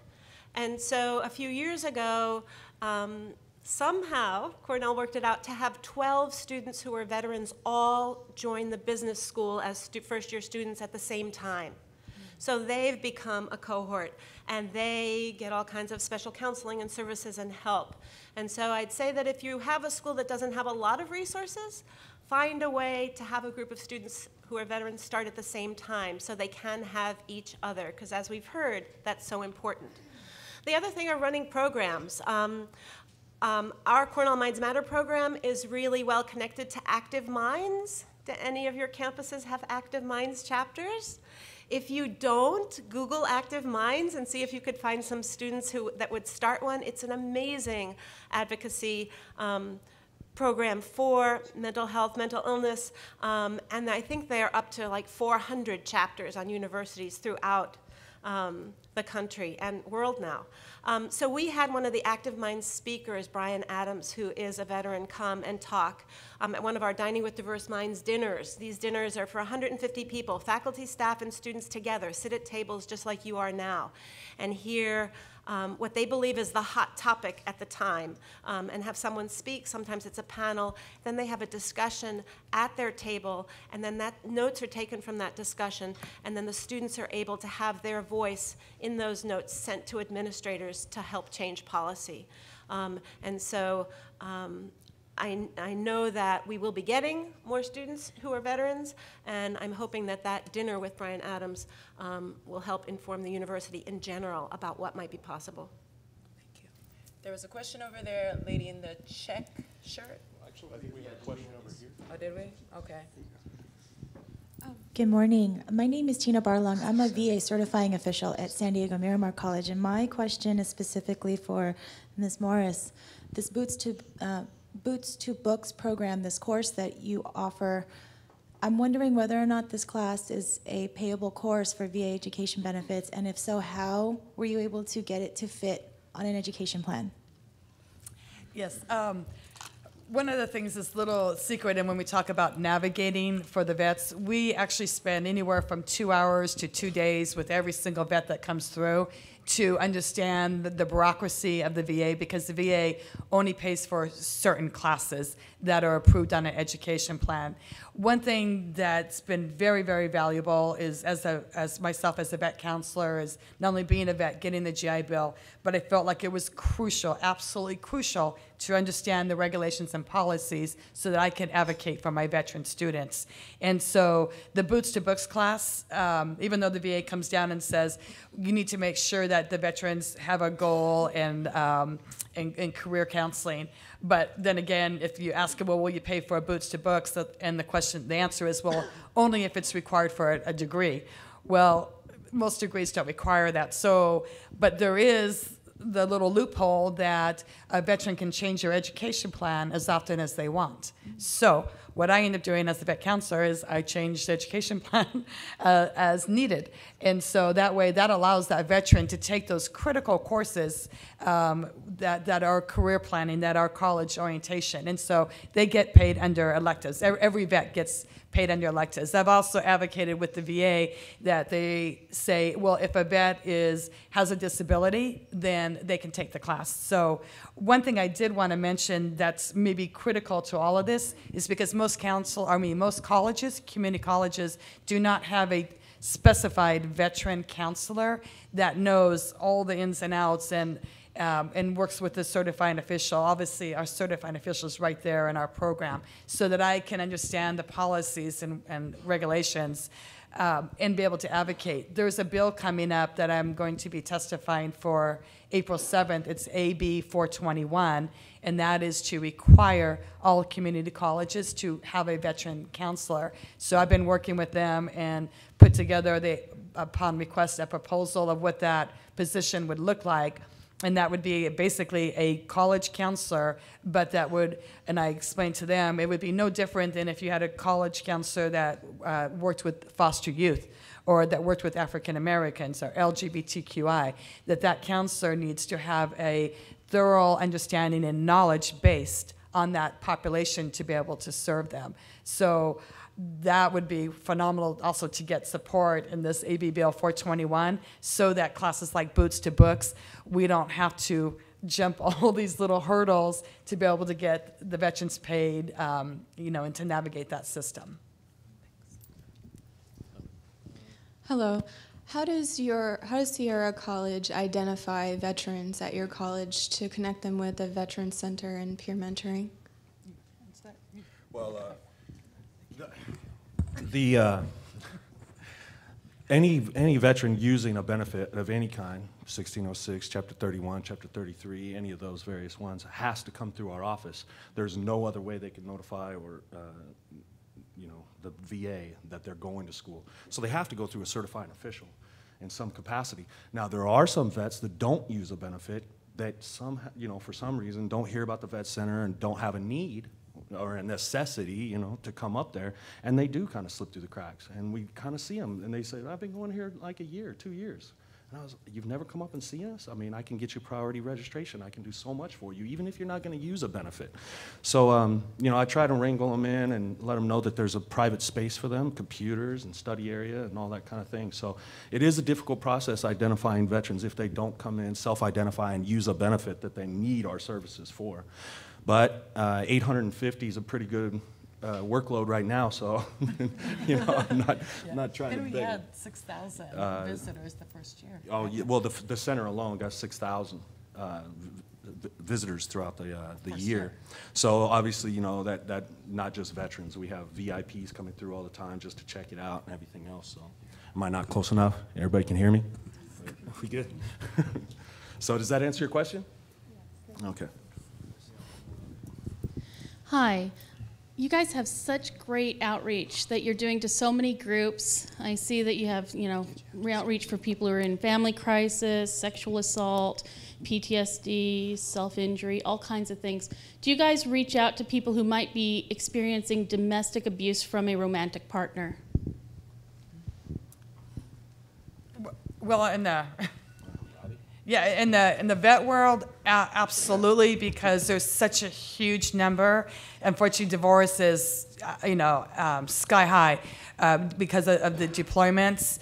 And so a few years ago, somehow Cornell worked it out to have 12 students who were veterans all join the business school as first-year students at the same time. So they've become a cohort, and they get all kinds of special counseling and services and help. And so I'd say that if you have a school that doesn't have a lot of resources, find a way to have a group of students who are veterans start at the same time so they can have each other, because as we've heard, that's so important. The other thing are running programs. Our Cornell Minds Matter program is really well connected to Active Minds. Do any of your campuses have Active Minds chapters? If you don't, Google Active Minds and see if you could find some students that would start one. It's an amazing advocacy program for mental health, mental illness, and I think they're up to like 400 chapters on universities throughout the country and world now. So we had one of the Active Minds speakers, Brian Adams, who is a veteran, come and talk at one of our Dining with Diverse Minds dinners. These dinners are for 150 people, faculty, staff, and students together, sit at tables just like you are now, and hear what they believe is the hot topic at the time, and have someone speak. Sometimes it's a panel. Then they have a discussion at their table, and then notes are taken from that discussion, and then the students are able to have their voice in those notes sent to administrators to help change policy. And so I know that we will be getting more students who are veterans, and I'm hoping that that dinner with Brian Adams will help inform the university in general about what might be possible. Thank you. There was a question over there, lady in the check shirt. Actually, I think we had a question over here. Oh, did we? Okay. Good morning. My name is Tina Barlong. I'm a VA certifying official at San Diego Miramar College, and my question is specifically for Ms. Morris. This Boots to Books program, this course that you offer, I'm wondering whether or not this class is a payable course for VA education benefits, and if so, how were you able to get it to fit on an education plan? Yes. One of the things, this little secret, and when we talk about navigating for the vets, we actually spend anywhere from 2 hours to 2 days with every single vet that comes through to understand the bureaucracy of the VA, because the VA only pays for certain classes that are approved on an education plan. One thing that's been very, very valuable is, as myself as a vet counselor, is not only being a vet, getting the GI Bill, but I felt like it was crucial, absolutely crucial, to understand the regulations and policies so that I can advocate for my veteran students. And so the Boots to Books class, even though the VA comes down and says, you need to make sure that the veterans have a goal and career counseling. But then again, if you ask them, well, will you pay for a Boots to Books? And the answer is, well, only if it's required for a degree. Well, most degrees don't require that. So, but there is the little loophole that a veteran can change their education plan as often as they want. So what I end up doing as a vet counselor is I change the education plan as needed. And so that way, that allows that veteran to take those critical courses that are career planning, that are college orientation. And so they get paid under electives. Every vet gets paid under electives. I've also advocated with the VA that they say, well, if a vet has a disability, then they can take the class. So one thing I did want to mention that's maybe critical to all of this is because most most colleges, community colleges, do not have a specified veteran counselor that knows all the ins and outs and works with the certifying official. Obviously, our certifying official is right there in our program, so that I can understand the policies and regulations and be able to advocate. There's a bill coming up that I'm going to be testifying for April 7th. It's AB 421, and that is to require all community colleges to have a veteran counselor. So I've been working with them and put together, upon request, a proposal of what that position would look like. And that would be basically a college counselor, but that would, and I explained to them, it would be no different than if you had a college counselor that worked with foster youth or that worked with African Americans or LGBTQI, that counselor needs to have a thorough understanding and knowledge based on that population to be able to serve them. So that would be phenomenal also to get support in this AB Bill 421 so that classes like Boots to Books, we don't have to jump all these little hurdles to be able to get the veterans paid, and to navigate that system. Hello. How does Sierra College identify veterans at your college to connect them with a veteran center and peer mentoring? Well, any veteran using a benefit of any kind, 1606, Chapter 31, Chapter 33, any of those various ones, has to come through our office. There's no other way they can notify or, the VA that they're going to school. So they have to go through a certifying official in some capacity. Now, there are some vets that don't use a benefit that for some reason don't hear about the vet center and don't have a need or a necessity, to come up there, and they do kind of slip through the cracks. And we kind of see them, and they say, I've been going here like a year, 2 years. And I was, you've never come up and seen us? I mean, I can get you priority registration. I can do so much for you, even if you're not going to use a benefit. So, I try to wrangle them in and let them know that there's a private space for them, computers and study area and all that kind of thing. So it is a difficult process identifying veterans if they don't come in, self-identify, and use a benefit that they need our services for. But 850 is a pretty good workload right now, so I'm not trying to. And we beg. had 6,000 visitors the first year. Oh, yeah, well, the center alone got 6,000 visitors throughout the year. So obviously, that not just veterans. We have VIPs coming through all the time just to check it out and everything else. So, am I not close enough? Everybody can hear me? We good? So does that answer your question? Okay. Hi. You guys have such great outreach that you're doing to so many groups. I see that you have, outreach for people who are in family crisis, sexual assault, PTSD, self-injury, all kinds of things. Do you guys reach out to people who might be experiencing domestic abuse from a romantic partner? Well, in the vet world, absolutely, because there's such a huge number. Unfortunately, divorce is, sky high because of the deployments.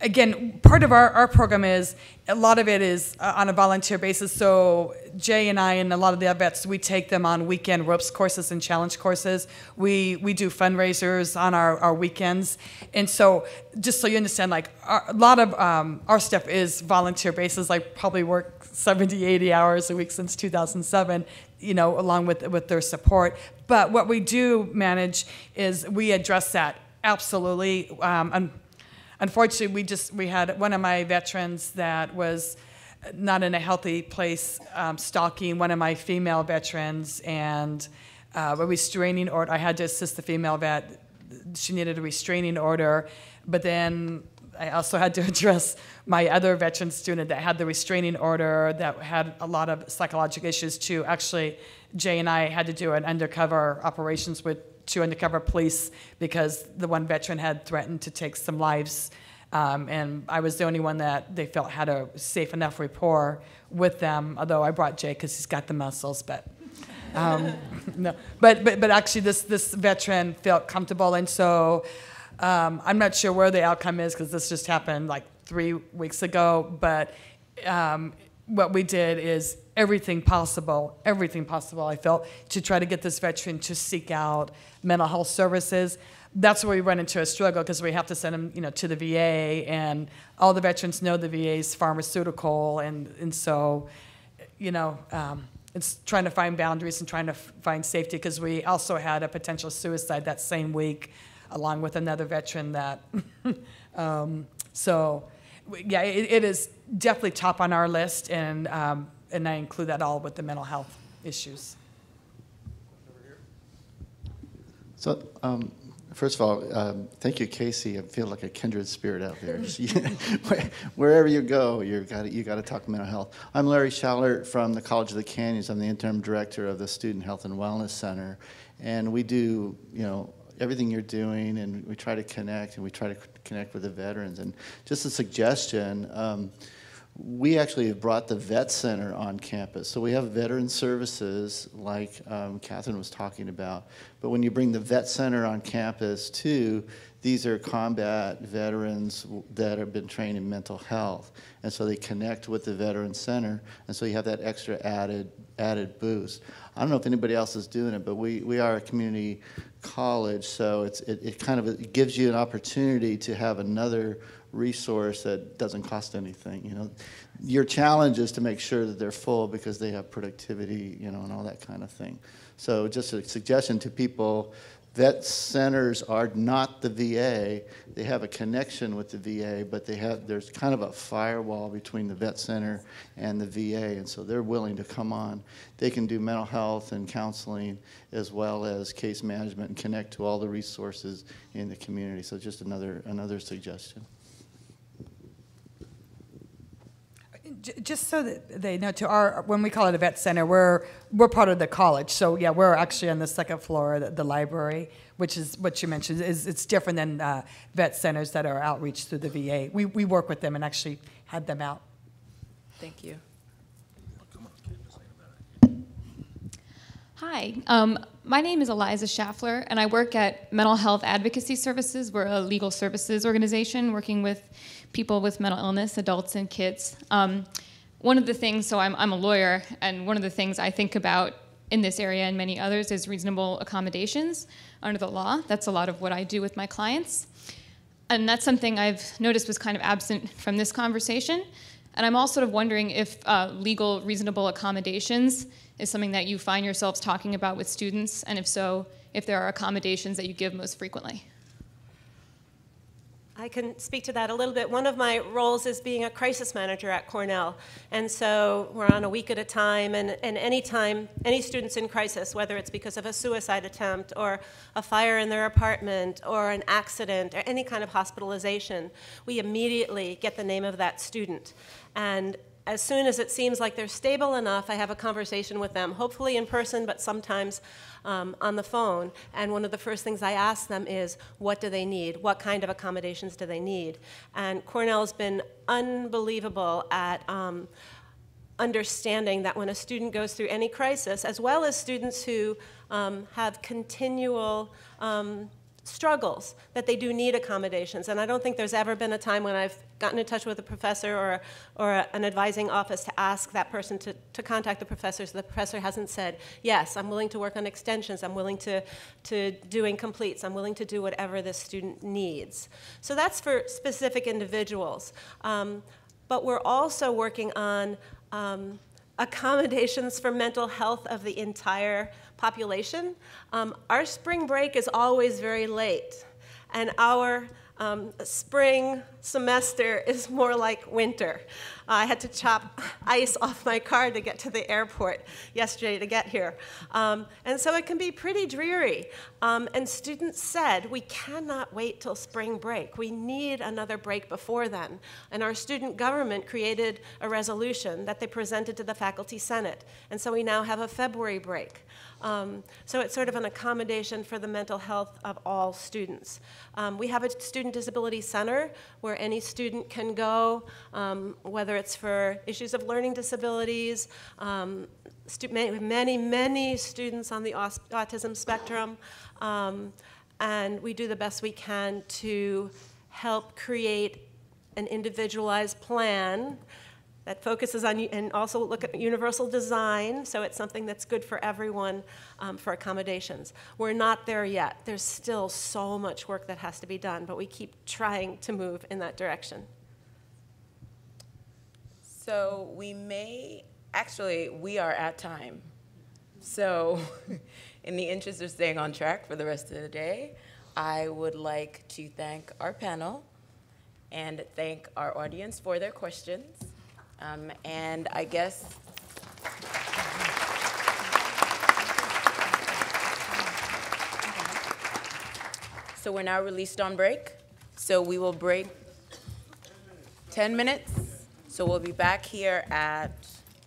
Again, part of our program is, a lot of it is on a volunteer basis. So Jay and I and a lot of the other vets, we take them on weekend ropes courses and challenge courses. We do fundraisers on our weekends. And so just so you understand, a lot of our stuff is volunteer basis. I probably work 70, 80 hours a week since 2007, along with their support. But what we do manage is we address that, absolutely. Unfortunately, we had one of my veterans that was not in a healthy place, stalking one of my female veterans, and a restraining order. I had to assist the female vet. She needed a restraining order, but then I also had to address my other veteran student that had the restraining order that had a lot of psychological issues too. Actually, Jay and I had to do an undercover operations with 2 undercover police because the one veteran had threatened to take some lives, and I was the only one that they felt had a safe enough rapport with them, although I brought Jay because he's got the muscles, but no. But actually this veteran felt comfortable, and so I'm not sure where the outcome is because this just happened like 3 weeks ago, but what we did is everything possible, I felt, to try to get this veteran to seek out mental health services. That's where we run into a struggle because we have to send them, you know, to the VA, and all the veterans know the VA's pharmaceutical, and so, you know, it's trying to find boundaries and trying to find safety, because we also had a potential suicide that same week along with another veteran that, so yeah, it is definitely top on our list, and I include that all with the mental health issues. So, first of all, thank you, Casey. I feel like a kindred spirit out there. Wherever you go, you got to talk mental health. I'm Larry Schallert from the College of the Canyons. I'm the interim director of the Student Health and Wellness Center, and we do, you know, everything you're doing, and we try to connect, and we try to connect with the veterans. And just a suggestion. We actually have brought the Vet Center on campus. So we have veteran services like Catherine was talking about. But when you bring the Vet Center on campus too, these are combat veterans that have been trained in mental health. And so they connect with the Veteran Center. And so you have that extra added boost. I don't know if anybody else is doing it, but we are a community college. So it kind of gives you an opportunity to have another resource that doesn't cost anything. You know, your challenge is to make sure that they're full because they have productivity, you know, and all that kind of thing. So just a suggestion to people: vet centers are not the VA. They have a connection with the VA, but there's kind of a firewall between the vet center and the VA, and so they're willing to come on. They can do mental health and counseling as well as case management and connect to all the resources in the community. So just another suggestion. Just so that they know, when we call it a vet center, we're part of the college. So yeah, we're actually on the second floor of the library, which is what you mentioned. It's different than vet centers that are outreach through the VA. We work with them and actually had them out. Thank you. Hi, my name is Eliza Schaffler, and I work at Mental Health Advocacy Services. We're a legal services organization working with people with mental illness, adults and kids. One of the things, so I'm a lawyer, and one of the things I think about in this area and many others is reasonable accommodations under the law. That's a lot of what I do with my clients. And that's something I've noticed was kind of absent from this conversation. And I'm also sort of wondering if legal reasonable accommodations is something that you find yourselves talking about with students, and if so, if there are accommodations that you give most frequently. I can speak to that a little bit. One of my roles is being a crisis manager at Cornell. And so we're on a week at a time, and anytime any student's in crisis, whether it's because of a suicide attempt or a fire in their apartment or an accident or any kind of hospitalization, we immediately get the name of that student. And as soon as it seems like they're stable enough, I have a conversation with them, hopefully in person, but sometimes on the phone. And one of the first things I ask them is, what do they need? What kind of accommodations do they need? And Cornell's been unbelievable at understanding that when a student goes through any crisis, as well as students who have continual struggles, that they do need accommodations. And I don't think there's ever been a time when I've gotten in touch with a professor or an advising office to ask that person to contact the professor, so the professor hasn't said, yes, I'm willing to work on extensions, I'm willing to do incompletes, I'm willing to do whatever this student needs. So that's for specific individuals. But we're also working on accommodations for mental health of the entire population. Our spring break is always very late, and our spring semester is more like winter. I had to chop ice off my car to get to the airport yesterday to get here. And so it can be pretty dreary. And students said, we cannot wait till spring break. We need another break before then. And our student government created a resolution that they presented to the Faculty Senate. And so we now have a February break. So it's sort of an accommodation for the mental health of all students. We have a student disability center where any student can go, whether it's for issues of learning disabilities, many students on the autism spectrum, and we do the best we can to help create an individualized plan that focuses on, and also look at universal design, so it's something that's good for everyone for accommodations. We're not there yet. There's still so much work that has to be done, but we keep trying to move in that direction. So we are at time. So in the interest of staying on track for the rest of the day, I would like to thank our panel and thank our audience for their questions. And I guess so we're now released on break. So we will break 10 minutes. So we'll be back here at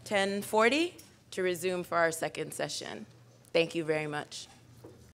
10:40 to resume for our second session. Thank you very much.